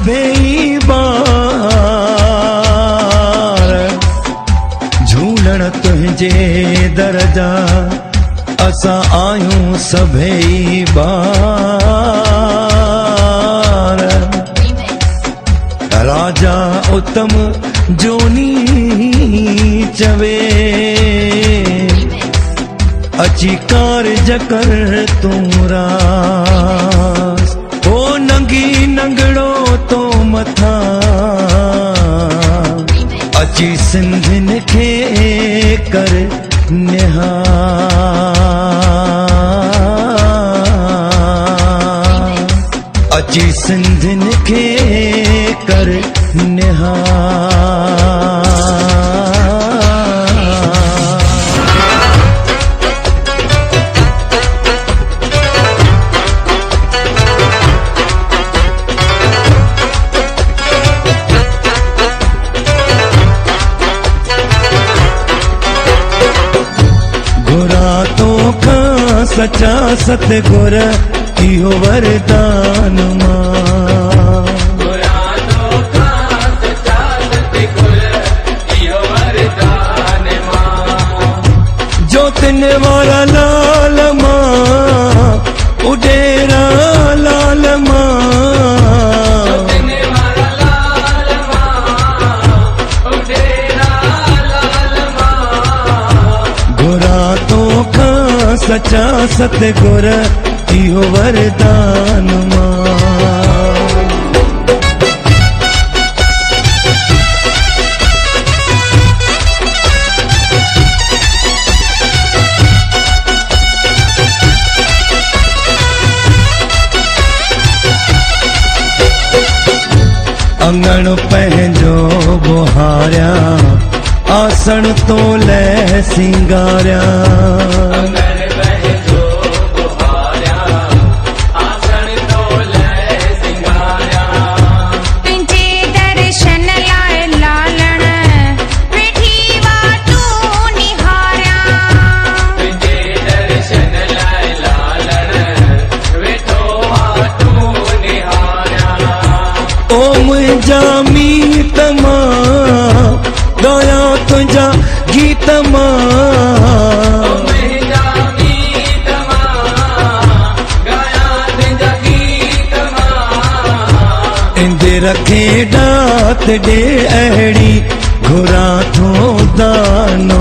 सभई बार झूलण तुंहिंजे दर जा असां आयूं सभई बार राजा उत्तम जोनी चवे अची कारज कर तूं रास ओ नंगी नंगड़ो तो मथा अची सिंधिन खे कर निहार अची सिंधिन खे कर निहार सच्चा सतगुर इहो वरदान मां जोतिन वारा लाल मां उडेरा लाल मां सच्चा सतगुर इहो वरदान मां अंगण पंहिंजो बुहारिया आसण तो ले सिंगारिया मीत मां गाया तुंहिंजा गीत इंदे रखे डात ॾे अहिड़ी घुरा थो दान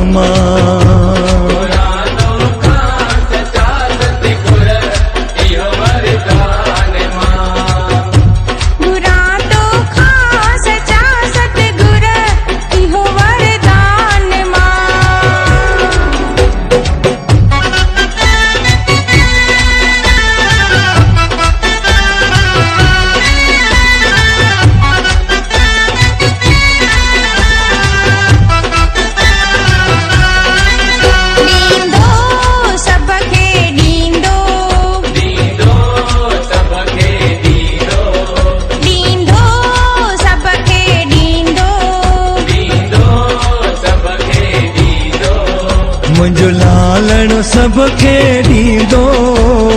मुंहिंजो लालण सबखे ॾींदो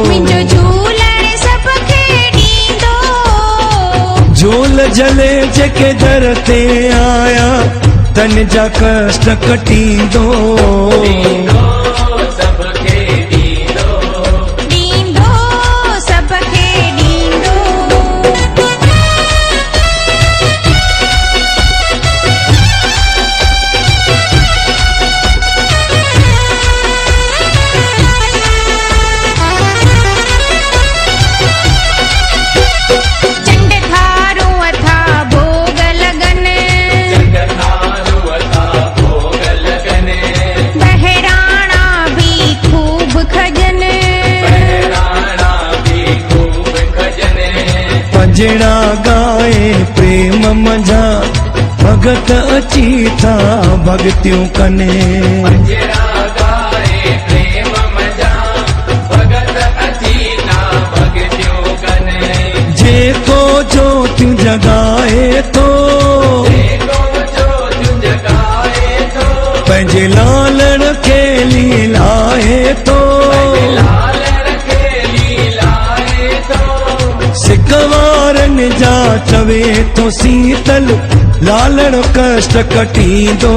मुंहिंजो झूलण सबखे ॾींदो झूल जले जेके दर ते आया तन जा कष्ट कटींदो जड़ा गाए प्रेम मंझा भगत अची था भगतियूं कने जेको ज्योतियूं जगाए थो पंहिंजे लालण खे लीलाए थो सिकवारन जा चवे तो शीतल लालण कष्ट कटींदो।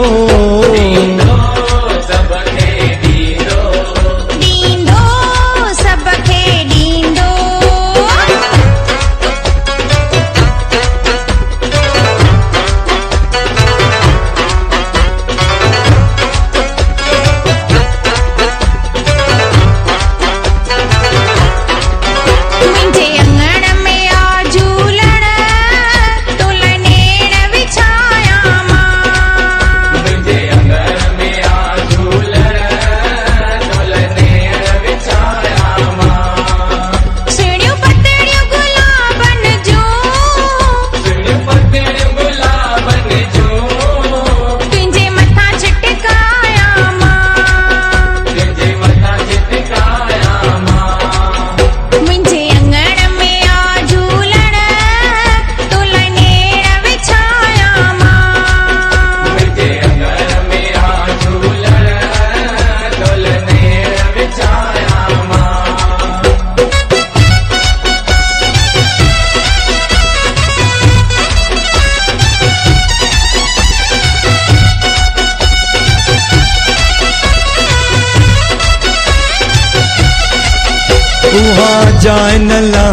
वहाँ जाए न ला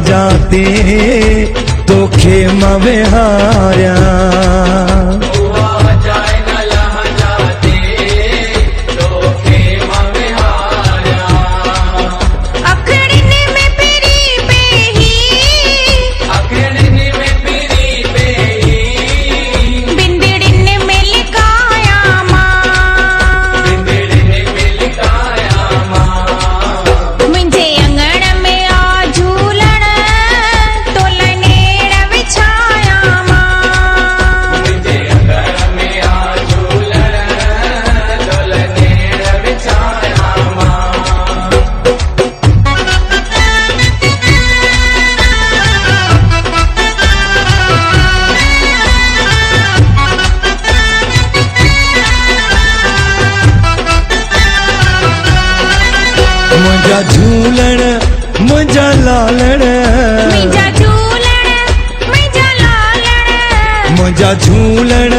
जाते तो खेमा विहार्या। मुझा झूलण मुझा लालण, मुझा झूलण मुझा लालण, मुझा झूलण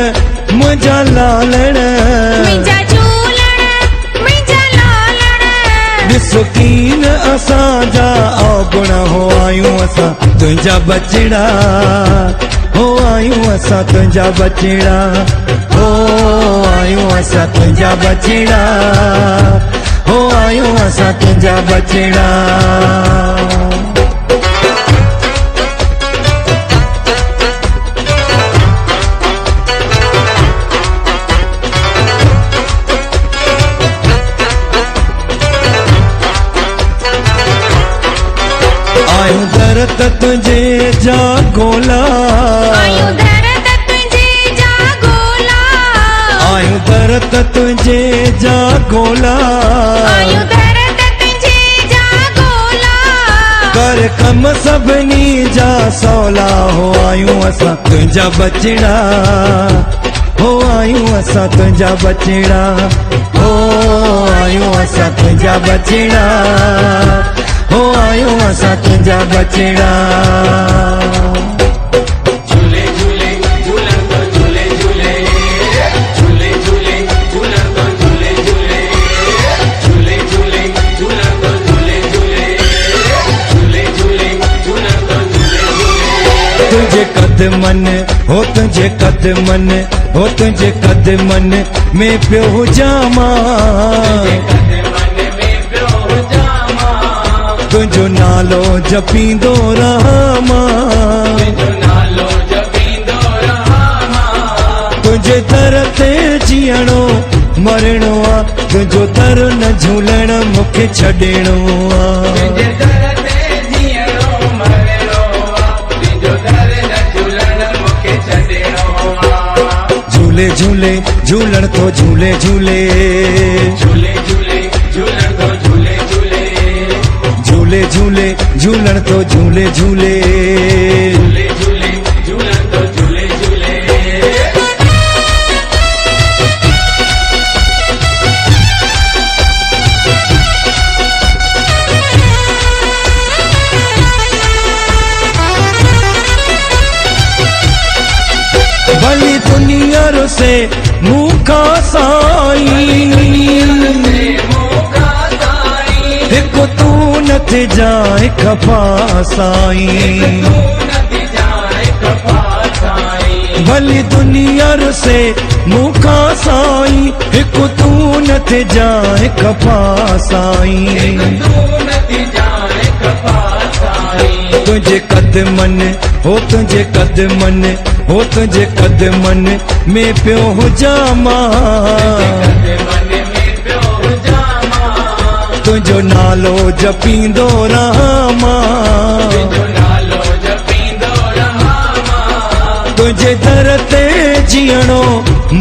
मुझा लालण, मुझा झूलण मुझा लालण। ॾिसकीन असांजा अवगुण हो आयूं असां तुंहिंजा बचड़ा, हो आयूं असां तुंहिंजा बचड़ा, हो आयूं असां तुंहिंजा बचड़ा, हो आयूं असां तुंहिंजा बचड़ा। आयूं दरत तुंहिंजे जा गोला, आयूं दरत तुंहिंजे जा गोला, आयूं दरत तुंहिंजे जा गोला, आयूं दरत तुंहिंजे जा गोला। कर कम सभिनी जा सवला, हो आयूं असां तुंहिंजा बचड़ा, हो आयूं असां तुंहिंजा बचड़ा, हो आयूं असां तुंहिंजा बचड़ा, हो आयूं असां तुंहिंजा बचड़ा। झूले झूले झूलन तो झूले झूले, झूले झूले झूलन तो झूले झूले, झूले झूले झूलन तो झूले झूले, झूले झूले झूलन तो झूले झूले। तुझे कदमन हो तुझे कदमन, हो तुझे कदमन में पियो जामा, तुझो नालो जपींदो रहां, तुझे दर ते जीअणो मरणो आ, तुझो दर न झूलण मूंखे छॾिणो आ। झूले झूले झूलण तो झूले झूले, झूले झूले झूलन तो झूले झूले, झूले झूले झूलण तो झूले झूले, झूले झूले झूलन तो झूले झूले। से मूंखा साईं मुखा साईं हिकु तू न थी जाए खफा साईं नदी जाए कपा साईं भली दुनिया से मूंखा साईं हिकु तू न थी जाए खफा साईं नदी जाए कपा साईं तुझे कदमन हो तुझे कदमन हो तुझे कदमन में पियो हुजा मां मन में प्यो जामा तुझो नालो जपींदो रहां जो नालो जपींदो रहां तुझे दर ते जीअणो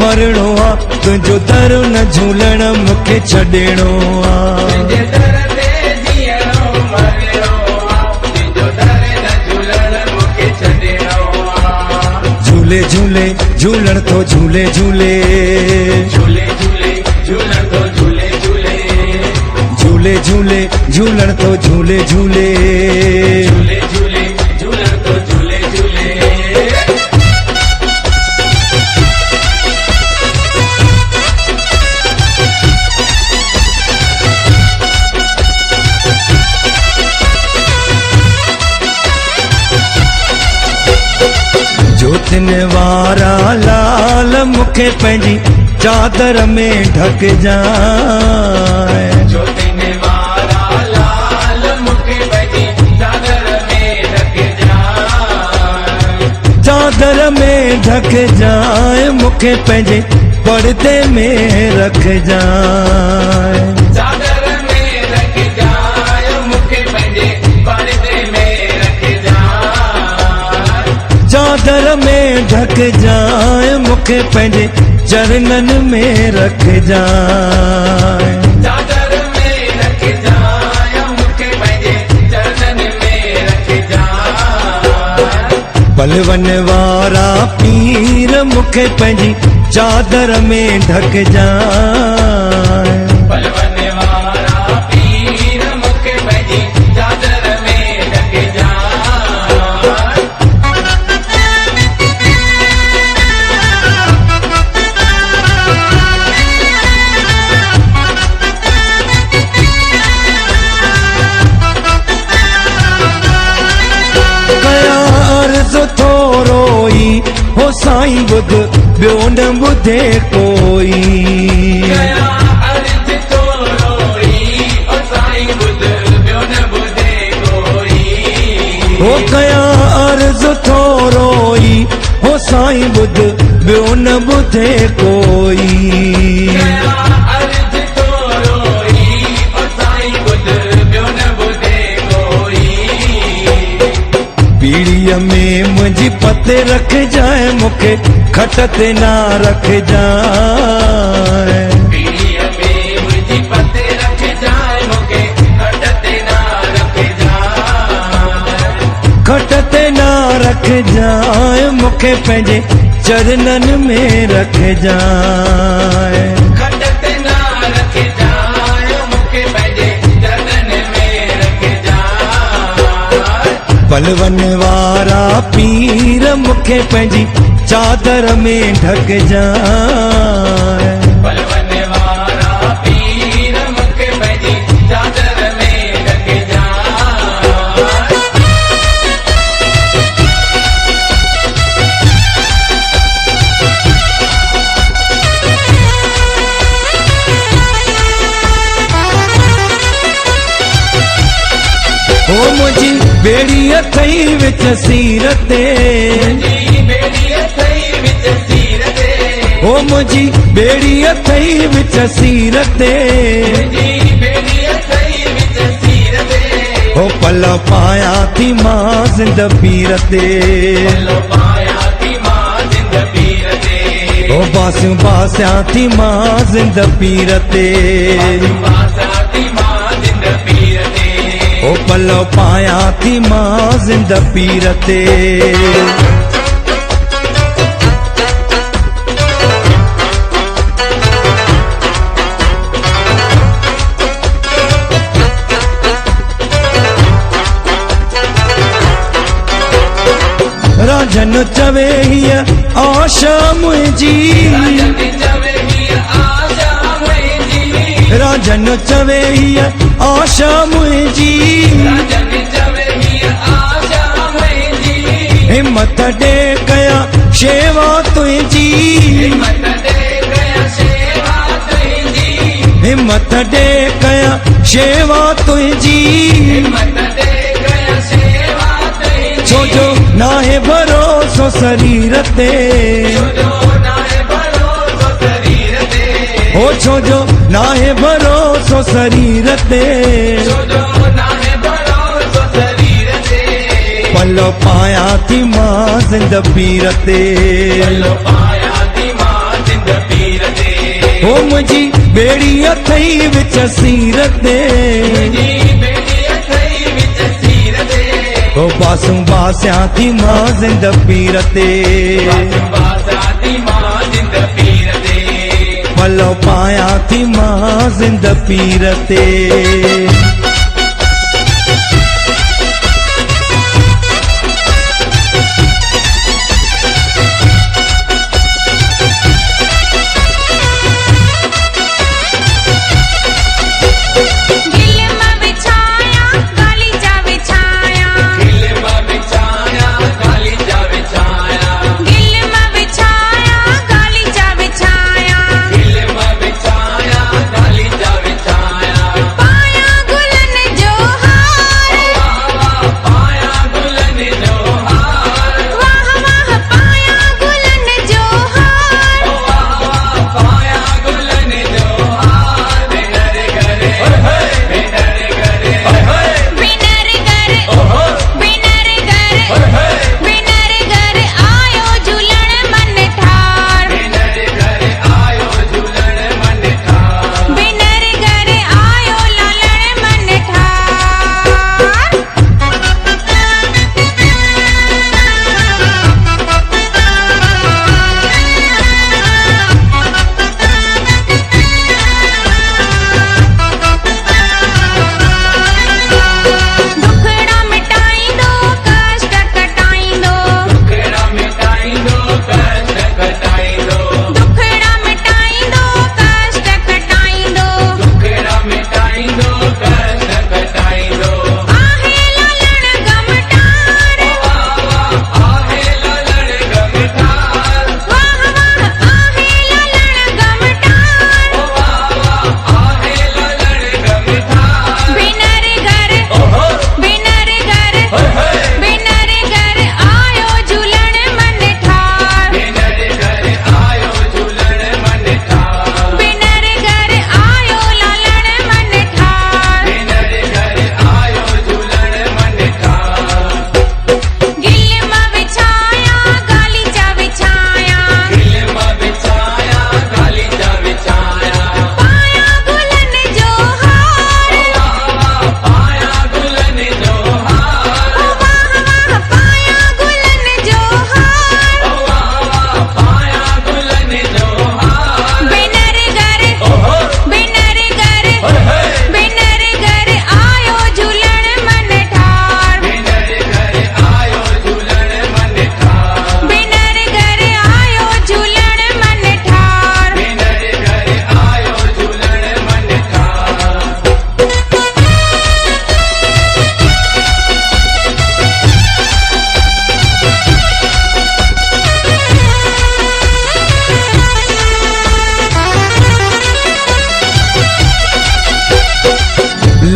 मरणो आ तुझो दर न झूलण मूंखे छॾिणो आ तुझे दर ते जीअणो मरणो आ तुझो दर न झूलण मूंखे छॾिणो आ झूले झूले झूलण तो झूले झूले झूले झूले झूलण तो झूले झूले झूले झूले झूलण तो झूले झूले झूले झूले झूलण तो झूले झूले जोतिन वारा लाल मूंखे पंहिंजी चादर में ढक जाए ज्योतिन वारा लाल मूंखे पंहिंजी चादर में ढक जाए चादर में ढक जाए मूंखे पंहिंजे पर्दे में रख जाए चादर में रख जाए मूंखे पंहिंजे पर्दे में रख जाए चादर में ढक जाए मूंखे पंहिंजे चरणन में रख जाए चादर में रख जाए मूंखे पंहिंजे चरणन में रख जाए पलवन वारा पीर मूंखे पंहिंजी चादर में ढक जाए पलवन वारा पीर मूंखे पंहिंजी चादर में ढक जाए कया अर्ज़ थोरो ई हो साईं ॿुध ॿियो न ॿुधे कोई गया अर्ज तोरोई ओ साईं ॿुध ॿियो न ॿुधे कोई हो कया अर्ज़ थोरो ई हो साईं ॿुध ॿियो न ॿुधे कोई गया अर्ज तोरोई ओ साईं ॿुध ॿियो न ॿुधे कोई पीड़ीअ में मुंहिंजी पते रख जाए मूंखे खट ते ना रख जाए पीड़ीअ में मुंहिंजी पते रख जाए मूंखे खट ते ना रख जाए खट ते ना रख जाए मूंखे पंहिंजे चरणन में रख जाए खट ते ना रख जाए मूंखे पंहिंजे चरणन में रख जाए पलवन वारा पीर मूंखे पंहिंजी चादर में ढक जाए पलवन वारा पीर मूंखे पंहिंजी चादर में ढक जाए हो मुंहिंजी बेड़ी अथई विच सीर ते जी बेड़ी अथई विच सीर ते हो मुंहिंजी बेड़ी अथई विच सीर ते जी बेड़ी अथई विच सीर ते हो पल पाया थी मां ज़िंद पीर ते पल्लो पाया थी मां जिंद पीर ते हो बासियूं बासियां थी मां ज़िंद पीर ते बासा थी मां जिंद पीर ते हो पल पाया थी मां ज़िंद पीर ते राजन राजन चवे हीअ आशा मुंहिंजी राजन चवे हीअ आशा मुंहिंजी हिम्मत ॾे कया शेवा तुंहिंजी हिम्मत ॾे कया शेवा तुंहिंजी छो जो नाहे भरोसो शरीर ते ओ छो जो नाहे भरोसो शरीर ते पलो पाया थी मां ज़िंद पीर ते ओ मुंहिंजी बेड़ी अथई विच सीर ते ओ बासूं बासियां थी मां ज़िंद पीर ते पलो पाया थी मां ज़िंद पीर ते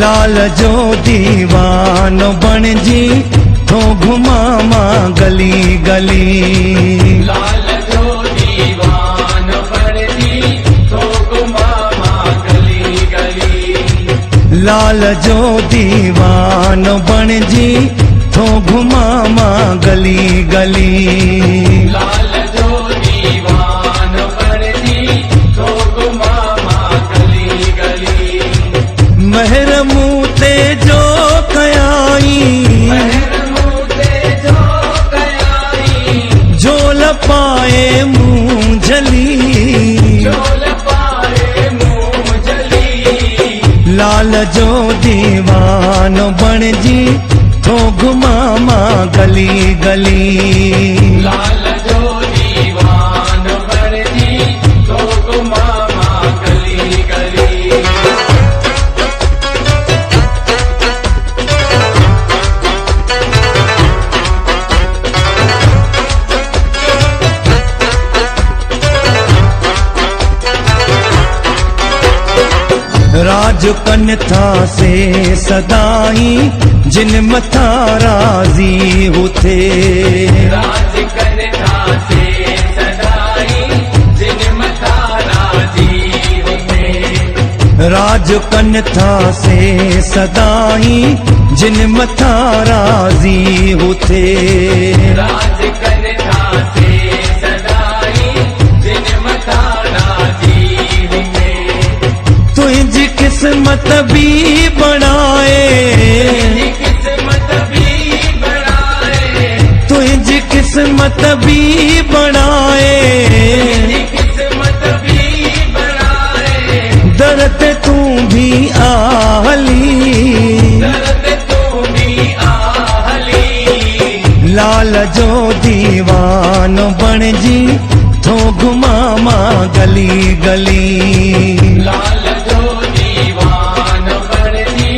लाल जो दीवानो बणजी तो घुमामा गली गली लाल जो दीवानो बणजी तो घुमामा गली गली लाल जो दीवानो बणजी तो घुमामा गली गली लाल जो दीवानो बणजी तो घुमामा गली गली महर मूं ते जो कयाई झोल पाए मुंह जली लाल जो दीवानो बणजी तो थो घुमामा गली गली। लाल जो दीवान बणजी तो घुमामा गली गली। राज कन था से सदाई जिन मथा राजी होते। राज करता से सदाई जिन मथा राजी होते। राज कन था से सदाई जिन मथा राजी होते। राज करता से सदाई जिन मथा राजी होते। तुझी किस्मत भी बनाए। किस्मत भी बनाए। तुझी किस्मत भी बनाए। किस्मत भी बनाए। दर्द तू भी आहली। दर्द तू भी आहली। लाल जो दीवान बणजी थो घुमामा गली गली। लाल जो दीवान बणजी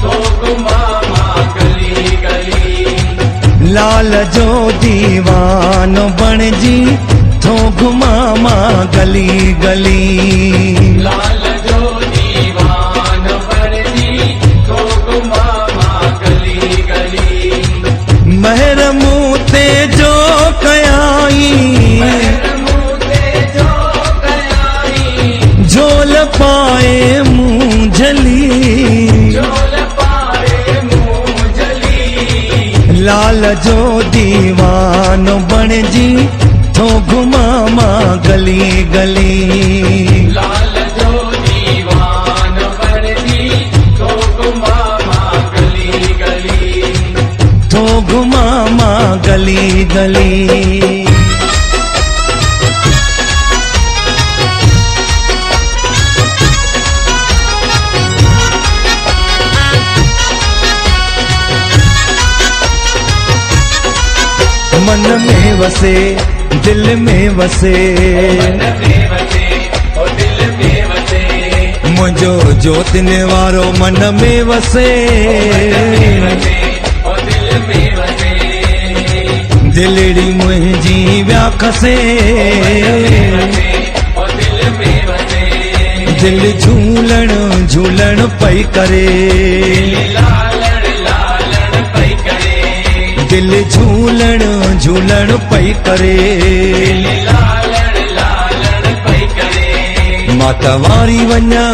तो घुमामा गली गली। लाल जो दीवान बणजी थो घुमामा गली गली। लाल जो दीवान बणजी तो घुमामा गली गली। महर मूं ते जो कयाई। जो कयाई। झोल पाए मुंह झली। झोल पाए मुंह जली। लाल जो दीवान बणजी थो घुमामा गली गली। लाल जो दीवान बणजी तो घुमामा गली गली। थो घुमामा गली गली। मन में वसे दिल में वसे। मन में वसे और दिल में वसे। मुझो जोतने वारो मन में वसे। मन में वसे और दिल में वसे। दिलड़ी मुंहिंजी व्याखसे। और दिल में वसे। दिल झूलण झूलण पई करे। लालण लालण पई करे। दिल झूलण झूलण पई करे। लालण लालण पई करे। माता वारी वञा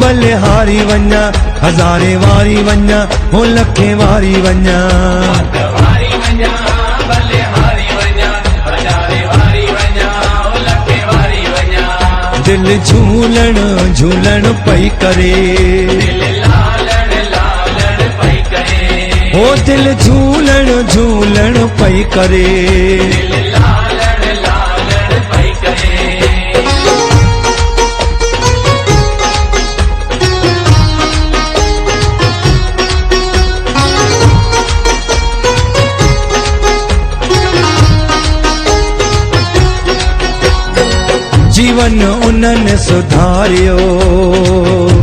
बलिहारी वञा। हज़ारे वारी वञा हो लखे वारी वञा। वारी वञा भले हारी वञा। हज़ारे वारी वञा लखे वारी वञा। दिल झूलण झूलण पई करे। लालण लालण पई करे। हो दिल झूलण झूलण पई करे। लालण लालण पई करे। जीवन उन्हनि सुधारियो।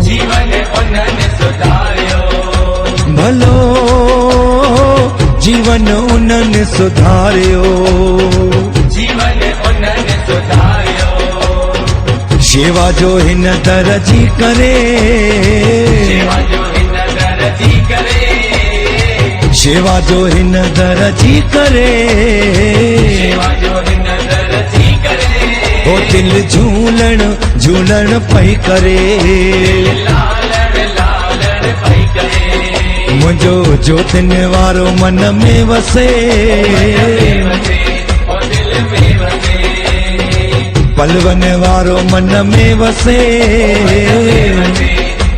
जीवन उन्हनि सुधारियो। भलो जीवन उन्हनि सुधारियो। जीवन उन्हनि सुधारियो। शेवा जो हिन दर्जी करे। सेवा जो हिन दर्जी करे। शेवा जो हिन दर्जी करे। सेवा जो हिन दर्जी करे। हो दिल झूलण झूलण पई करे। लालण लालण पई करे। मुंहिंजो जोतने वारो मन में वसे। वसे और दिल में वसे। पलवन वारो मन में वसे। वसे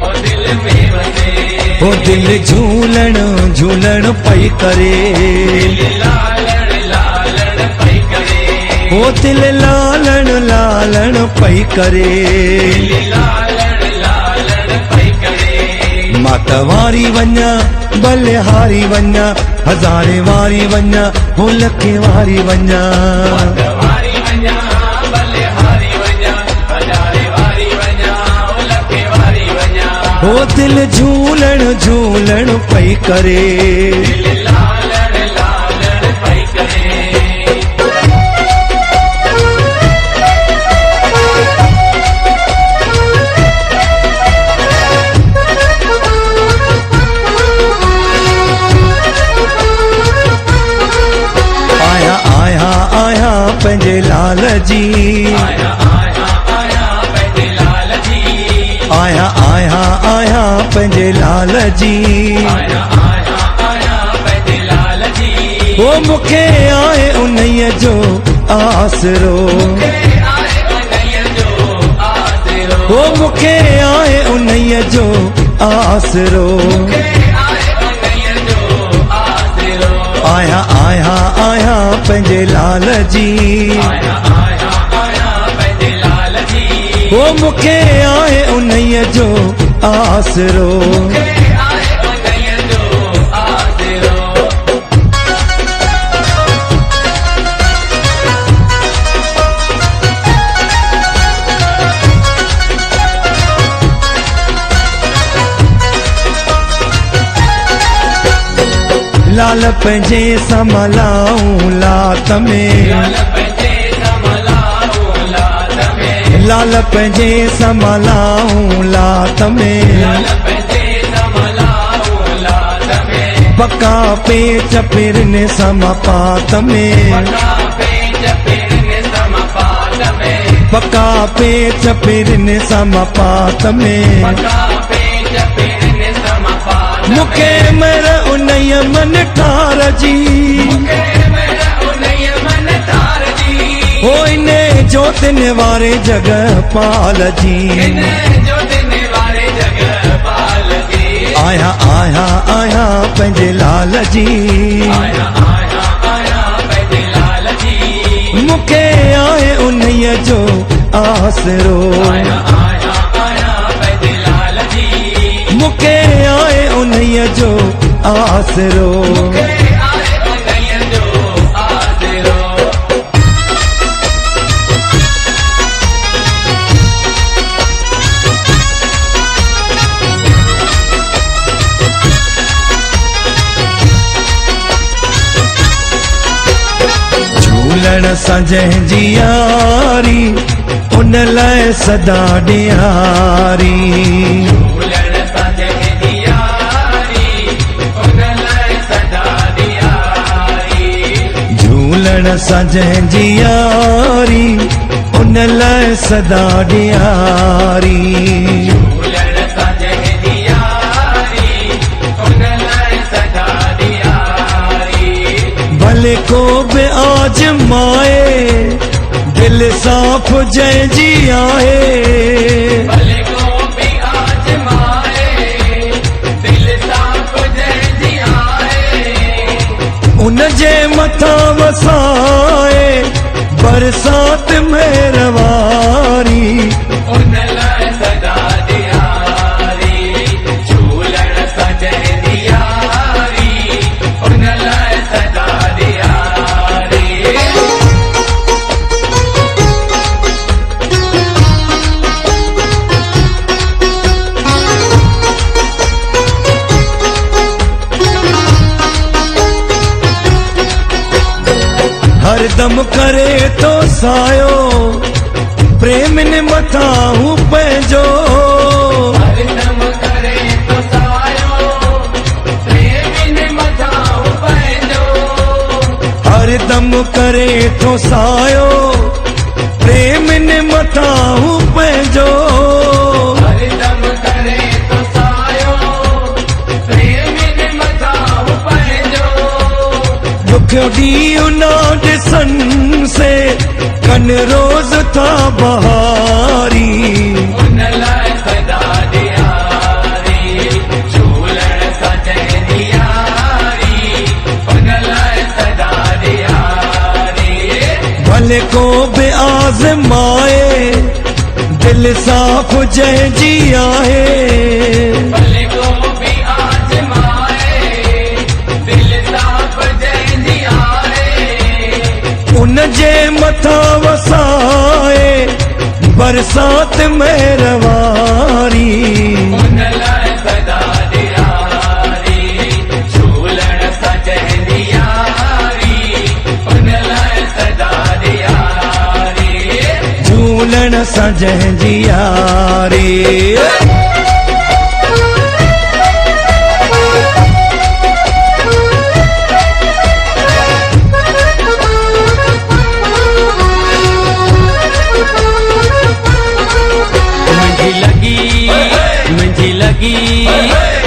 और दिल में वसे। हो दिल झूलण झूलण पई करे। लालण लालण पई करे। हो दिल लालण लालण पई करे। लालण लालण पई करे। मात वारी वञा भले हारी वञा हज़ारे वारी वञा हो लखे वारी वञा वारी वञा भले हारी वञा हज़ारे वारी वञा ओ लखे वारी वञा हो दिल झूलण झूलण पई करे दिल लालण लालण पई करे आया आया आया पंहिंजे लाल जी आया आया आया पंहिंजे लाल जी आया आया आया पंहिंजे लाल जी आया आया आया पंहिंजे लाल जी हो मूंखे आहे उन्हीअ जो आसरो आए उन्हीअ जो आसरो हो मूंखे आहे उन्हीअ जो आसरो आए उन्हीअ जो आसरो आया आया आया पंहिंजे लाल जी आया आया आया पंहिंजे लाल जी हो मूंखे आहे उन्हीअ जो आसरो आए उन्हीअ जो आसरो लाल पंहिंजे संभलाऊं लात में लाल पंहिंजे संभलाऊं लात में लाल पंहिंजे संभलाऊं लात में लाल पंहिंजे संभलाऊं लात में पका पेच पिरने समपात में पका पेच पिरने समपात में पका पेच पिरने समपात में पका पेच पिरने समपात में मूंखे मर उन्हीअ मन ठार जी मेरा उन्हीअ मन तार जी हो इने जोतिन वारे जगह पाल जी जो दिन वारे जगह पाल जी आया आया आया पंहिंजे लाल जी आया आया आया पंहिंजे लाल जी मूंखे आहे उन्हीअ जो आसरो आया आया आया पंहिंजे लाल जी मूंखे आहे उन्हीअ जो आसरो आए उन्हीअ जो आसरो झूलण सां जंहिंजी यारी उन लाइ सदा ॾियारी झूलण सां जंहिंजी यारी उन लाइ सदा ॾियारी झूलण सां जंहिंजी यारी उन लाइ सदा ॾियारी झूलण सां जंहिंजी यारी उन लाइ सदा ॾियारी भले को बि आजमाए दिल साफ़ जंहिंजी आहे भले को बि आजमाए दिल साफ़ जंहिंजी आहे उन जे मथां वसाए बरसात महिरवारी उन लाइ सदा ॾियारी झूलण सां जंहिंजी यारी उन लाइ सदा ॾियारी हरदम करे तो सायो प्रेमिन मथां हू पंहिंजो हरदम करे तो सायो प्रेमिन मथां पंहिंजो हरदम करे तो सायो प्रेमिन मथां हू पंहिंजो हरदम करे तो सायो प्रेमिन मथां पंहिंजो दुख ॾींहुं न ॾिसनि से कन रोज़ था बहारी उन लाइ सदा ॾियारी झूलण सां जंहिंजी यारी उन लाइ सदा ॾियारी भले को बि आज़माए दिल साफ़ जंहिंजी आहे भले को बरसात मेहरवारी उन लाइ सदा ॾियारी झूलण सजंदी यारी उन लाइ सदा ॾियारी झूलण सां जंहिंजी यारी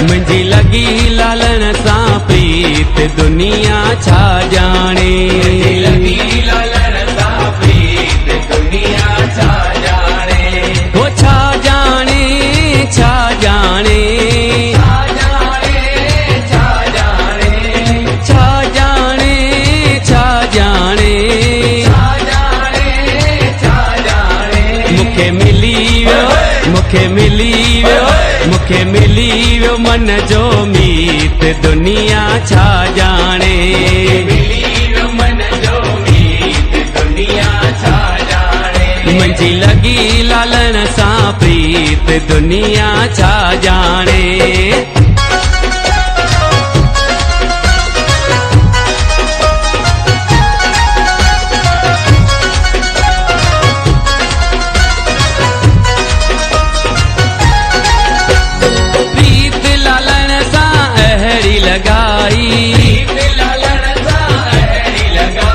मुंहिंजी लगी लालण सां प्रीत दुनिया छा ॼाणे लगी लालण सां प्रीत दुनिया छा ॼाणे हो छा ॼाणे छा ॼाणे छा ॼाणे छा ॼाणे छा ॼाणे छा ॼाणे छा ॼाणे छा ॼाणे मूंखे मिली वियो मूंखे मिली वियो मूंखे मिली वियो मन जो मीत दुनिया छा ॼाणे मिली वियो मन जो मीत दुनिया छा ॼाणे मुंहिंजी लगी लालण सां प्रीत दुनिया छा ॼाणे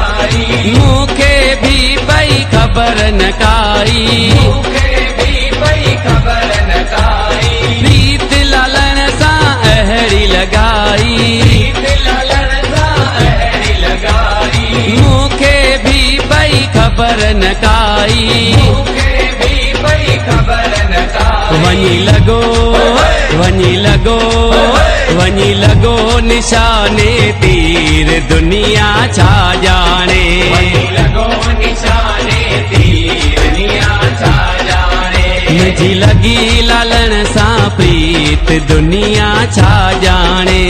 मूंखे भी पई ख़बर न काई मूंखे भी पई ख़बर न काई प्रीत लालण सां अहिड़ी लॻाई प्रीत लालण सां अहिड़ी लॻाई मूंखे भी पई ख़बर न काई मूंखे भी पई ख़बर न काई वञी लॻो निशाने तीर दुनिया छा ॼाणे लॻो निशाने तीर दुनिया छा ॼाणे मुंहिंजी लगी लालण सां प्रीत दुनिया छा ॼाणे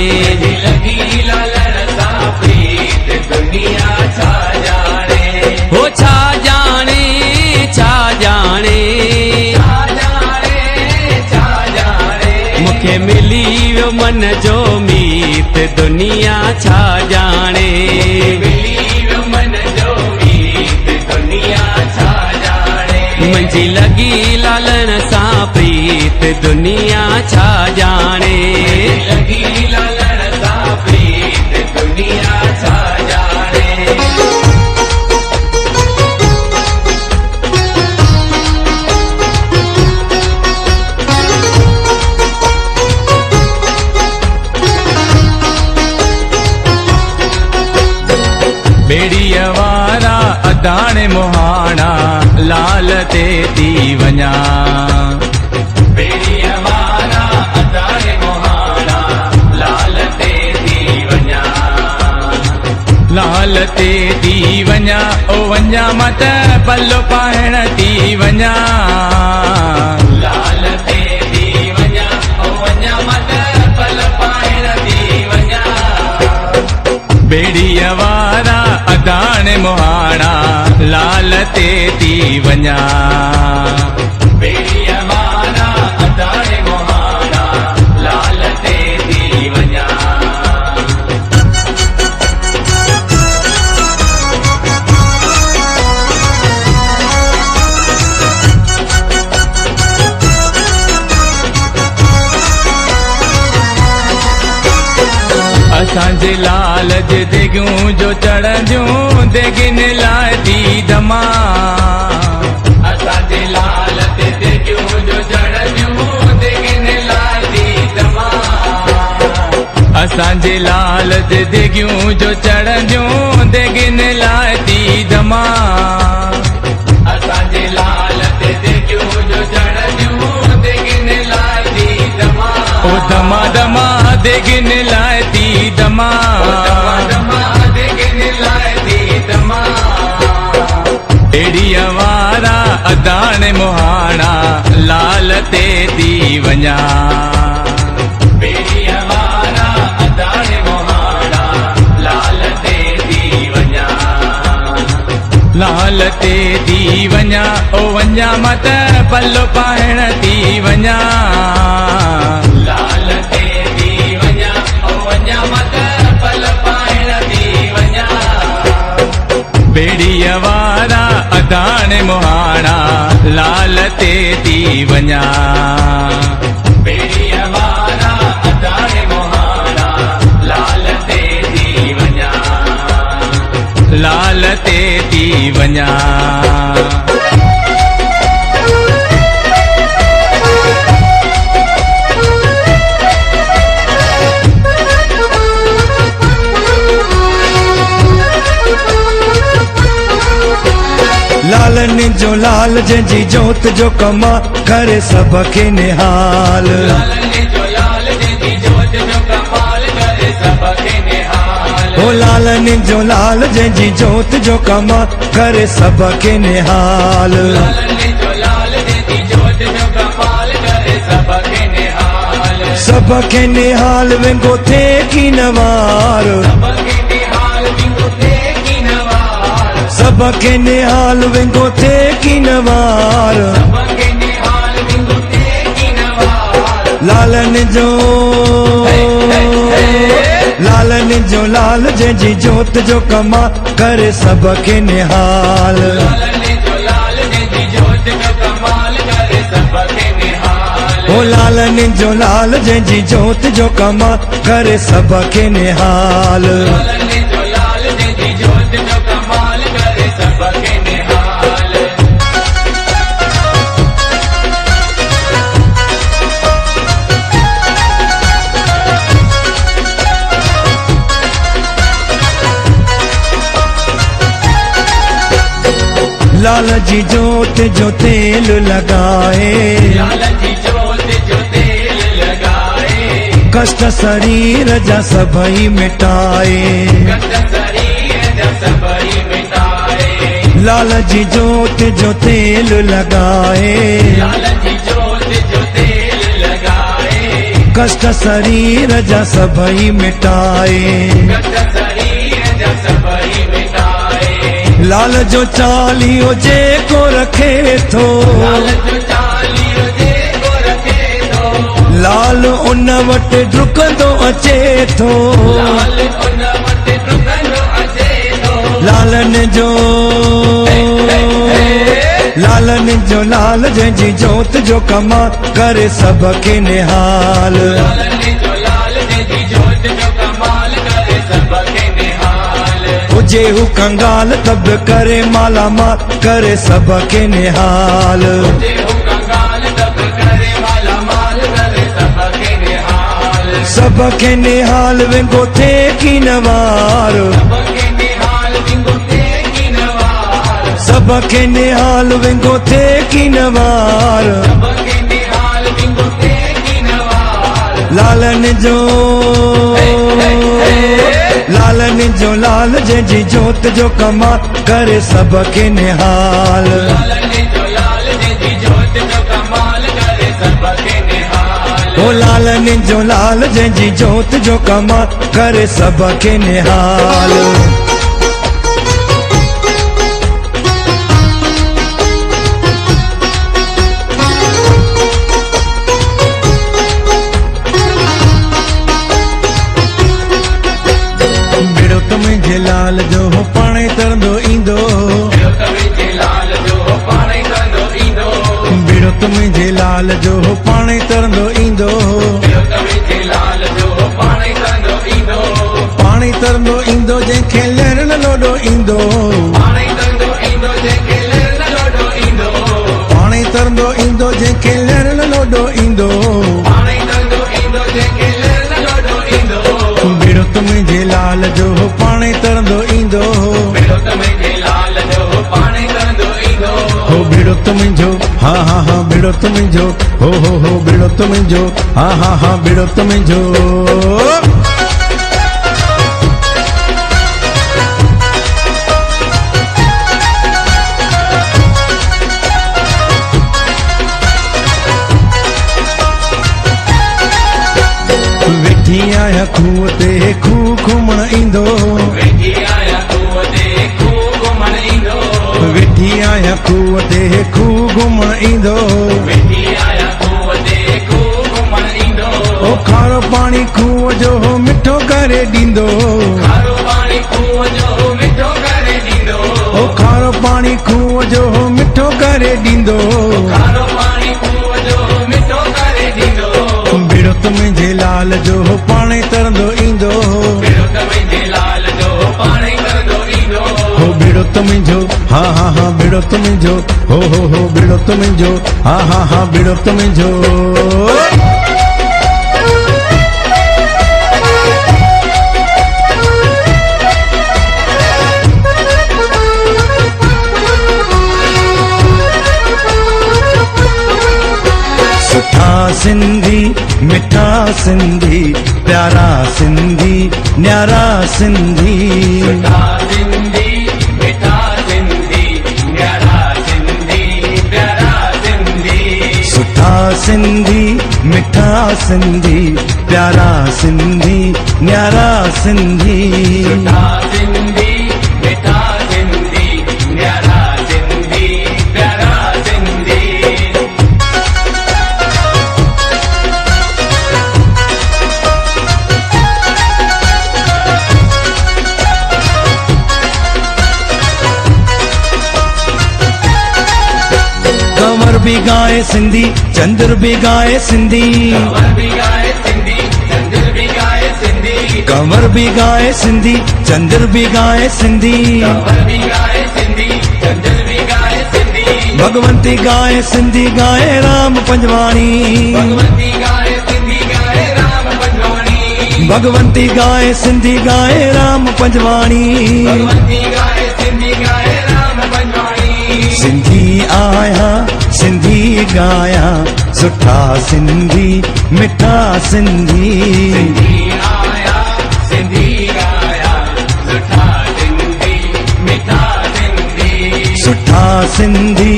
लगी लालण सां प्रीत दुनिया छा ॼाणे हो छा ॼाणे छा ॼाणे मूंखे मिली वियो मन जो मीत दुनिया छा ॼाणे मिली वियो मन जो मीत दुनिया छा ॼाणे मुंहिंजी लगी लालण सां प्रीत दुनिया छा ॼाणे लगी लालण सां प्रीत दुनिया छा ॼाणे बेड़ीअ वारा अदाणे मोहाणा लाल ते थी वञा बेड़ीअ वारा अदाणे मोहाणा लाल ते थी वञा लाल ते थी वञा ओ वञा मत पल्लो पाइण थी वञा लाल ते थी वञा ओ वञा मत पल पाइण थी वञा बेड़ीअ वारा अदाणे मोहाणा लाल ते थी वञा बेड़ीअ वारा अदाणे मोहाणा लाल ते थी वञा असांजे लाल जे दिगियूं जो चढ़ंदियूं दिगिन लाइ थी दमा असांजे लाल ते दिगियूं जो चढ़ंदियूं दिगिन लाइ थी दमा असांजे लाल जे दिगियूं जो चढ़ंदियूं दिगिन लाइ थी दमा असांजे लाल ते दिगियूं जो चढ़ंदियूं दिगिन लाइ थी दमा ओ दमा दमा दिगिन लाइ थी दमा दिगिन लाइ थी दमा एड़ीअ वारा अदाणे मोहाणा लाल ते थी वञा बेड़ीअ वारा अदाणे मोहाणा लाल ते थी वञा लाल ते थी वञा ओ वञा मत पल्लो पाइण थी वञा लाल ते थी वञा ओ वञा मत पल पाइण थी वञा बेड़ीअ वारा अदाणे मुहाणा लाल ते थी वञा बेड़ीअ वारा अदाणे मोहाणा लाल ते थी वञा लाल ते थी वञा लालनि जो लाल जंहिंजी जोत जो कमा करे सबके निहाल लालनि जो लाल जंहिंजी जोत जो कमाल करे सबके निहाल ओ लालनि जो लाल जंहिंजी जोत जो कमा करे सबके निहाल लालनि जो लाल जंहिंजी जोत जो कमाल करे सबके निहाल सबके निहाल वेंगो थे की नवार सबके निहाल बिंगु थे की नवार सबके निहाल वेंगो थे की नवार सबके निहाल बिंगु थे की नवार लालनि जो लालनि जो लाल जंहिंजी जोत जो कमा करे सबके निहाल लालनि जो लाल जंहिंजी जोत जो कमाल करे सबके निहाल ओ लालनि जो लाल जंहिंजी जोत जो कमा करे सबके निहाल लालनि जो लाल जंहिंजी जोत जो कमाल करे सबके निहाल लाल जी जोत जो तेल लगाए लाल जी जोत जो तेल लगाए कष्ट शरीर जा सभई मिटाए कष्ट शरीर जा सबई मिटाए लाल जी जोत जो तेल लगाए लाल जी जोत जो तेल लगाए कष्ट शरीर जा सभई मिटाए कष्ट शरीर जा सबई मिटाए लाल जो चालीहो जेको रखे थो लाल जो चालीहो जेको रखे थो लाल उन वटि डुकंदो अचे थो लाल उन वटि डुकंदो अचे थो लालनि जो लालनि जो लाल जंहिंजी जोत जो कमा करे सबके निहाल लालनि जो लाल जंहिंजी जोत जो कमाल करे सबके निहाल हुजे हू कंगाल तब करे माला माल करे सबके निहाल जेहू कंगाल तब करे माला माल करे सबके निहाल सबके निहाल वेंगो थे की नवार सबके निहाल बिंगु थे की नवार सबके निहाल वेंगो थे की नवार सबके निहाल बिंगु थे की नवार लालनि जो लालनि जो लाल जंहिंजी जोत जो कमा करे सबके निहाल लालनि जो लाल जंहिंजी जोत जो कमाल करे सबके निहाल ओ लालनि जो लाल जंहिंजी जोत जो कमा करे सबके निहाल बेड़ो तुंहिंजे लाल जो पाणे तरंदो ईंदो ॿियो तव्हांजे लाल जो पाणे कंदो ईंदो बेड़ो तुंहिंजे लाल जो पाणे तरंदो ईंदो ॿियो तव्हांजे लाल जो पाणे कंदो ईंदो पाणी तरंदो ईंदो जंहिंखे लहर न लोॾो ईंदो पाणे कंदो ईंदो जंहिंखे लहर न लोॾो ईंदो पाणी तरंदो ईंदो जंहिंखे लहर न लोॾो ईंदो पाणे कंदो ईंदो जंहिंखे लहर न लोॾो ईंदो बेड़ो तुंहिंजे लाल जो पाणे तरंदो ईंदो ॿियो तव्हांजे लाल जो पाणे कंदो ईंदो हो बेड़ो तुंहिंजो हा हा हा बेड़ो तुंहिंजो हो बेड़ो तुंहिंजो हा हा हा बेड़ो तुंहिंजो वेठी आहियां खूह ते खूह घुमण ईंदो वेठी आया खूह ते खूह घुमण ईंदो वेठी खूह ते खूह घुमण ईंदो वेठी आया खूह ते खूह घुमण ईंदो ओ खारो पाणी खूह जो मिठो करे ॾींदो खारो पाणी खूह जो मिठो करे ॾींदो ओ खारो पाणी खूह जो मिठो करे ॾींदो खारो पाणी खूह जो मिठो करे ॾींदो बेड़ो त मुंहिंजे लाल जो पाणे तरंदो ईंदो बेड़ो त मुंहिंजे लाल जो पाणे करंदो ईंदो हो बेड़ो त मुंहिंजो हा हा हा बेड़ो त मुंहिंजो हो बेड़ो त मुंहिंजो हा हा हा बेड़ो त मुंहिंजो सुठा सिंधी मिठा सिंधी प्यारा सिंधी न्यारा सिंधी सुठा सिंधी मिठा सिंधी न्यारा सिंधी प्यारा सिंधी सुठा सिंधी मिठा सिंधी प्यारा सिंधी न्यारा सिंधी सुठा सिंधी मिठा सिंधी न्यारा सिंधी प्यारा सिंधी कंवर भी गाए सिंधी चंद्र भी गाए सिंधी कंवर भी गाए सिंधी चंद्र भी गाए सिंधी कंवर भी गाए सिंधी चंद्र भी गाए सिंधी कंवर भी गाए सिंधी चंद्र भी गाए सिंधी भगवंती गाए सिंधी गाए राम पंजवाणी भगवती गाए सिंधी गाए राम पंजवाणी भगवंती गाए सिंधी गाए राम पंजवाणी भगवती गाए सिंधी गाए राम पंजवाणी सिंधी आया सिंधी गाया सुठा सिंधी मिठा सिंधी सिंधी आया सिंधी गाया सुठा सिंधी मिठा सिंधी सुठा सिंधी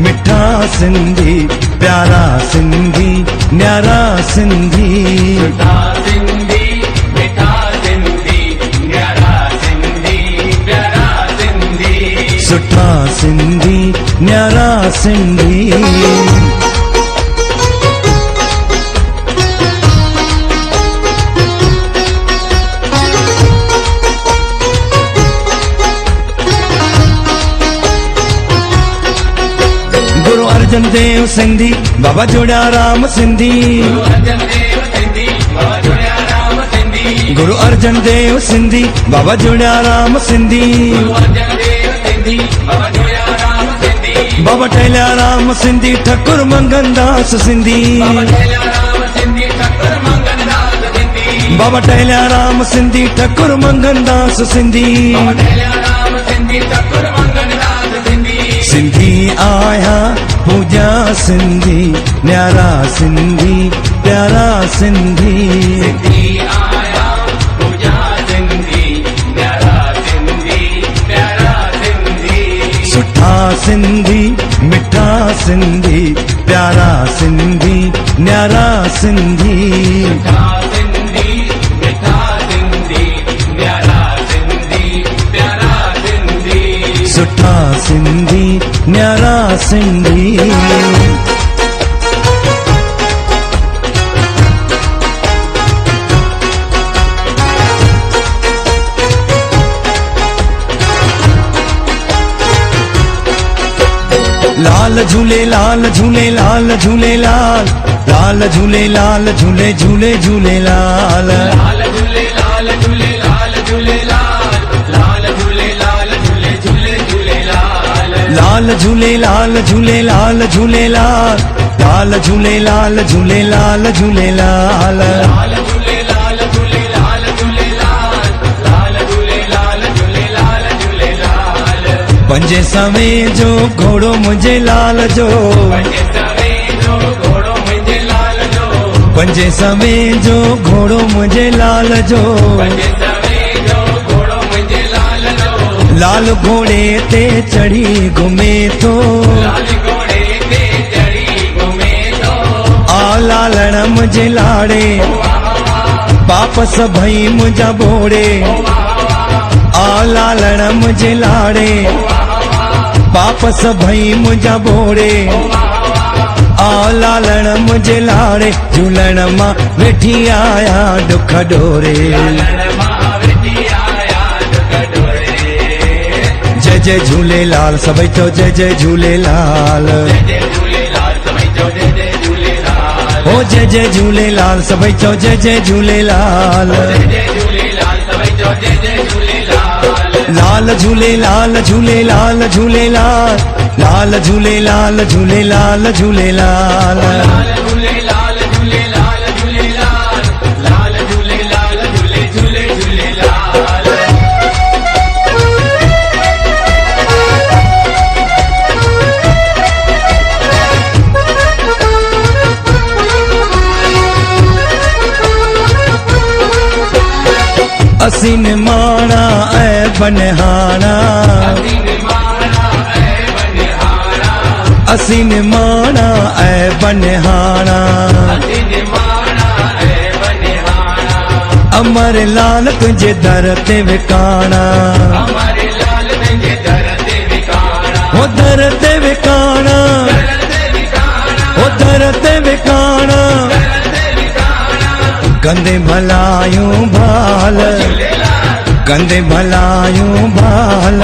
मिठा सिंधी प्यारा सिंधी न्यारा सिंधी सुठा सिंधी मिठा सिंधी न्यारा सिंधी प्यारा सिंधी सुठा सिंधी न्यारा सिंधी गुरु अर्जन देव सिंधी बाबा जोड़ा राम सिंधी अर्जन देव सिंधी बाबा जोड़िया राम सिंधी गुरु अर्जन देव सिंधी बाबा जोड़ा राम सिंधी अर्जन देव सिंधी बाबा जोड़िया राम सिंधी बाबा टहलिया राम सिंधी ठकुर मंगन दास सिंधी बाबा टहलिया राम सिंधी ठाकुर मंगन दास सिंधी बाबा टहलिया राम सिंधी ठकुर मंगन दास सिंधी बाबा टहलिया राम सिंधी ठाकुर मंगन दास सिंधी सिंधी आया पूजा सिंधी न्यारा सिंधी प्यारा सिंधी सिंधी आया पूजा सिंधी न्यारा सिंधी प्यारा सिंधी सुठा सिंधी मिठा सिंधी प्यारा सिंधी न्यारा सिंधी सुठा सिंधी मिठा सिंधी न्यारा सिंधी प्यारा सिंधी सुठा सिंधी न्यारा सिंधी लाल झूले लाल झूले लाल झूले लाल लाल झूले लाल झूले झूले झूले लाल लाल झूले लाल झूले लाल झूले लाल लाल झूले लाल झूले झूले झूले लाल लाल झूले लाल झूले लाल झूले लाल लाल झूले लाल झूले लाल झूले लाल लाल झूले लाल झूले लाल झूले लाल लाल झूले लाल झूले लाल झूले लाल पंजे सवे जो घोड़ो मुझे लाल जो पंजे सवे जो घोड़ो मुंहिंजे लाल जो पंजे सवे जो घोड़ो मुझे लाल जो पंजे सवे जो घोड़ो मुंहिंजे लाल जो लाल घोड़े ते चढ़ी घुमे तो लाल घोड़े ते चढ़ी घुमे तो आ लालण मुझे लाड़े पाप सभई मुझा बोड़े आ लालण मुझे लाड़े पाप वापस भई मुंहिंजा बोड़े आ लालण मुंहिंजे लाड़े झूलण मां वेठी आया दुख डोरे जय जय झूलेलाल सभई चओ जय जय झूलेलाल ओ जय जय झूलेलाल सभई चओ जय जय झूलेलाल लाल झूलेलाल झूलेलाल झूलेलाल लाल झूलेलाल झूलेलाल झूलेलाल असीं निमाणा ऐं बनिहाणा असीं निमाणा ऐं बनिहाणा अमर लाल तुंहिंजे दर ते विकाणा हो दर ते विकाणा हो दर ते विकाणा कंदे भलायूं भाल कंदे भलायूं भाल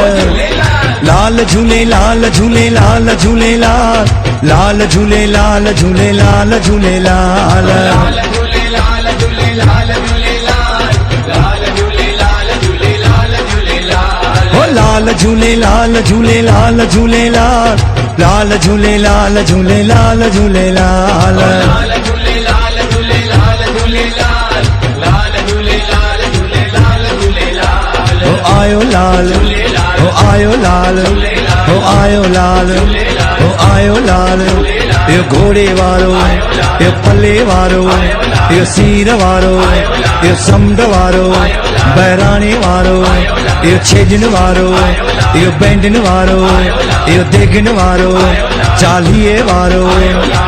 लाल झूलेलाल झूलेलाल झूलेलाल लाल झूलेलाल झूलेलाल झूलेलाल हो लाल झूलेलाल झूलेलाल झूलेलाल लाल झूलेलाल झूलेलाल झूलेलाल हो आयो लाल हो आयो लाल हो आयो लाल हो आयो लाल यो घोड़े वारो यो पल्ले वारो यो सीर वारो यो समुंड वारो बहिराणे वारो यो छेजन वारो यो बैंडन वारो यो देगन वारो चालीहे वारो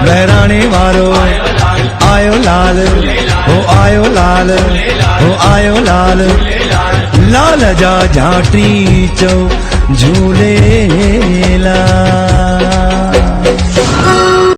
बहिराणे वारो आयो लाल हो आयो लाल हो आयो लाल लाल जा झांटी चो झूलेलाल।